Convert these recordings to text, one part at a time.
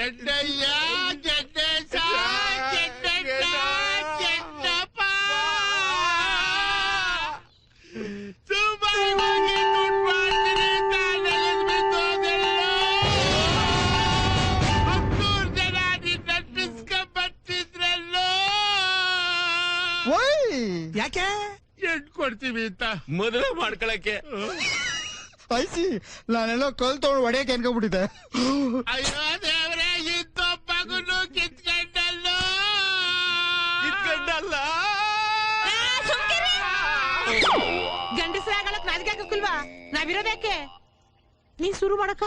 ಗೆಡ್ಡಯ್ಯ ಗೆಡ್ಡೇಶ ಗೆಡ್ಡಣ್ಣ ಗೆಡ್ಡಪ್ಪ Dubai ಹೋಗಿ ದುಡ್ಡು ಮಾಡ್ತೀನಿ ಅಂತ ನೆನೆಸ್ಬಿಟ್ಟೋದೆಲ್ಲೋ 300 ಜನ ನಿನ್ನ ಬರ್ತಿದ್ರಲ್ಲೋ ಯಾಕೆ ಎಟ್ ಕೊಡ್ತೀವಿ ಅಂತ ಮದುವೆ ಮಾಡ್ಕೊಳಕ್ಕೆ ಐಸಿ ನಾನೆಲ್ಲೋ ಕಲ್ ತಗೊಂಡು ಹೊಡೆಯಕ್ಕೆ ಅನ್ಕೊಂಡ್ಬಿಟ್ಟಿದ್ದೆ. ಅಯ್ಯೋ ದೇವ್ರೆ ಇದ್ದೊಬ್ಬಗನು ಕಿತ್ಕೊಂಡಲ್ಲೋ ಕಿತ್ಕೊಂಡಲ್ಲ ಗಂಡಸರಾಗಲಕ್ ನಾಚಿಕೆ ಹಾಕಲ್ವಾ ನಾವಿರೋದ್ಯಾಕೆ ನೀ ಶುರು ಮಾಡಕ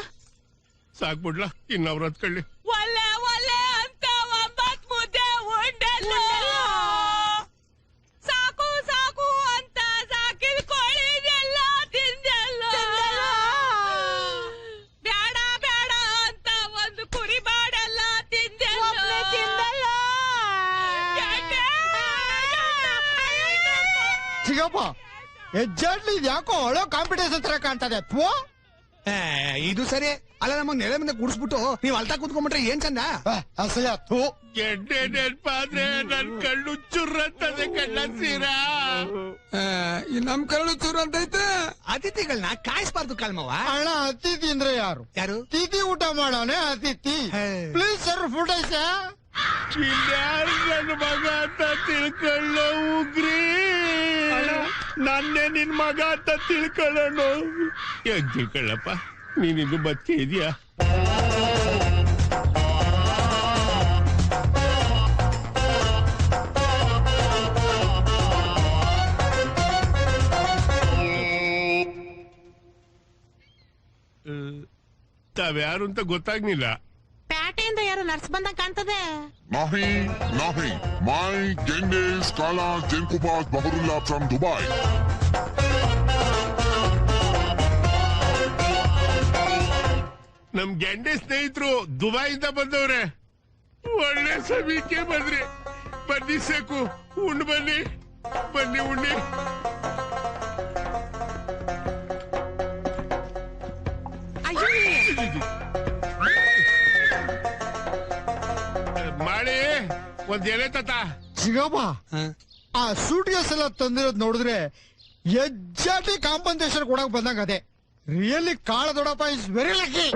ಸಾಕ್ಬಿಡ್ಲಾ ಇನ್ನವ್ರ ಹತ್ಕೊಳ್ಳಿ ಒಲ್ಲೆ ಒಲ್ಲೆ ಅಂತ 9 ಮುದ್ದೆ ಉಂಡಲ್ಲ ಸಾಕು ಸಾಕು ಅಂತ ಸಾಕಿದ ಕೋಳಿನೆಲ್ಲ ತಿಂದಲ್ಲ ಬೇಡ ಬೇಡ ಅಂತ ಒಂದು ಕುರಿ ಬಾಡಲ್ಲ ತಿಂದಲ್ಲ ಸಿಗಪ್ಪ ಎಜ್ಜಾಡ್ಲಿ ಯಾಕೋ ಒಳೋ ಕಾಂಪಿಟೇಷನ್ ತರ ಕಾಣ್ತದೆ. ಇದು ಸರಿ ಅಲ್ಲ, ನಮಗ್ ನೆಲೆ ಮುಂದೆ ಕೂಡಿಸ್ಬಿಟ್ಟು ನೀವ್ ಅಲ್ತಾ ಕೂತ್ಕೊಂಡ್ಬಿಟ್ರೆ ಏನ್ ಚಂದ. ಅಸಹ್ಯ. ಗೆಡ್ಡೆ ನೆನ್ಪಾದ್ರೆ ನನ್ ಕಣ್ಣು ಚುರ್ರಂತದೆ ಕಣ್ಣ ಸೀರಾ. ನಮ್ ಕರಳು ಚೂರು ಅಂತೈತೆ. ಅತಿಥಿಗಳನ್ನ ಕಾಯಿಸ್ಬಾರ್ದು ಕಲ್ಮವ. ಅಣ್ಣ ಅತಿಥಿ ಅಂದ್ರೆ ಯಾರು? ಯಾರು? ತಿಥಿ ಊಟ ಮಾಡೋನೆ ಅತಿಥಿ. ಪ್ಲೀಸ್ ಸರ್ ಫುಡ್ ಐಸಾ ಇನ್ಯಾರು ನನ್ನ ಮಗ ಅಂತ ತಿಳ್ಕೊಳ್ಳೋ ಉಗ್ರಿ. ನನ್ನೇ ನಿನ್ ಮಗ ಅಂತ ತಿಳ್ಕೊಳ್ಳೋಣ. ಯಾಕೆ ತಿಳ್ಕೊಳ್ಳಪ್ಪ, ನೀನಿದು ಬದುಕಿ ಇದೆಯಾ? ತಾವ್ಯಾರು ಅಂತ ಗೊತ್ತಾಗ್ಲಿಲ್ಲ. ಪ್ಯಾಟೆಯಿಂದ ಯಾರು ನರ್ಸ್ ಬಂದಂಗ ಕಾಣ್ತದೆ. Nahi, Nahi. My Genghis Kala Jenkubaz Bahurullah from Dubai. ನಮ್ ಗೆಂಡೆ ಸ್ನೇಹಿತರು ದುಬೈಯಿಂದ ಬಂದವ್ರೆ. ಒಳ್ಳೆ ಸಮಯಕ್ಕೆ ಬಂದ್ರಿ. ಬನ್ನಿ ಸಾಕು, ಉಣ್ಣು ಬನ್ನಿ, ಬನ್ನಿ ಉಣ್ಣಿ. ಮಾಡಿ ಒಂದ್ ಎಲೆ ತತ. ಸಿಗಪ್ಪ ಆ ಸೂಟ್ ಕೇಸ್ ಎಲ್ಲ ತಂದಿರೋದ್ ನೋಡಿದ್ರೆ ಎಜ್ಜಾಟಿ ಕಾಂಪನ್ಸೇಷನ್ ಕೊಡಕ್ ಬಂದಂಗ ಅದೇ. ರಿಯಲಿ ಕಾಳ ದೊಡ್ಡಪ್ಪ ಇಸ್ ವೆರಿ ಲಕ್ಕಿ.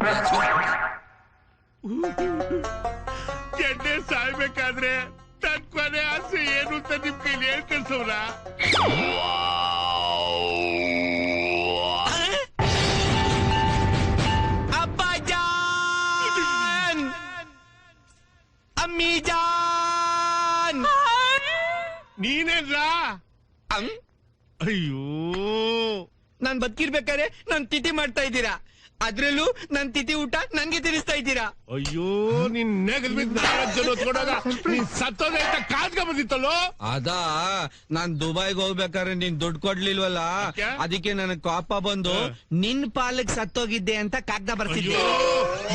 ಗೆಡ್ಡೆ ಸಾಯ್ಬೇಕಾದ್ರೆ ತನ್ ಕೊನೆ ಆಸೆ ಏನು ಅಂತ ನಿಮ್ ಕೈಲಿ ಹೇಳ್ ಕಳ್ಸವ್ರ. ಅಬ್ಬಾಜಾನ್, ಅಮ್ಮಿಜಾನ್, ನೀನೇನ್ರ? ಅಯ್ಯೋ, ನಾನ್ ಬದುಕಿರ್ಬೇಕಾದ್ರೆ ನನ್ ತಿಥಿ ಮಾಡ್ತಾ ಇದ್ದೀರಾ, ಅದ್ರಲ್ಲೂ ನನ್ ತಿಥಿ ಊಟ ನನ್ಗೆ ತಿನ್ನಿಸ್ತಾ ಇದ್ದೀರಾ. ಅಯ್ಯೋ, ನಿನ್ ನೆಗಲ್ ಬಿದ್ದು 4 ಜನ ಹೊತ್ಕೊಂಡಾಗ ನೀನ್ ಸತ್ತೋದೆ ಅಂತ ಕಾದ್ಕ ಬಂದಿತ್ತಲ್ಲೋ. ಅದಾ ನಾನ್ ದುಬೈಗೆ ಹೋಗ್ಬೇಕಾದ್ರೆ ನೀನ್ ದುಡ್ಡು ಕೊಡ್ಲಿಲ್ವಲ್ಲ, ಅದಕ್ಕೆ ನನಗ್ ಕೋಪ ಬಂದು ನಿನ್ ಪಾಲಕ್ ಸತ್ತೋಗಿದ್ದೆ ಅಂತ ಕಾಗ್ದ ಬರ್ತಿದ್ದೆ.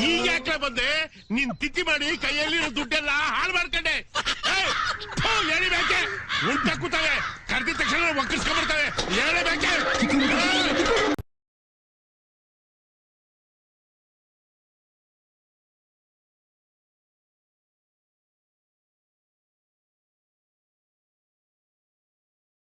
ಈಗ ಯಾಕೆ ಬಂದೆ? ನೀನ್ ತಿಥಿ ಮಾಡಿ ಕೈಯಲ್ಲಿರೋ ದುಡ್ಡೆಲ್ಲ ಹಾಳು ಮಾಡ್ಕೊಂಡೆ. ಹೇಳಿ ಬೇಕೆ ಉಂಟ ಕೂತವೆ, ಕರ್ದಿದ ತಕ್ಷಣ ಒಕ್ಕರ್ಸ್ಕೊಂಡ್ಬರ್ತವೆ. ಹೇಳಿ ಬೇಕೆ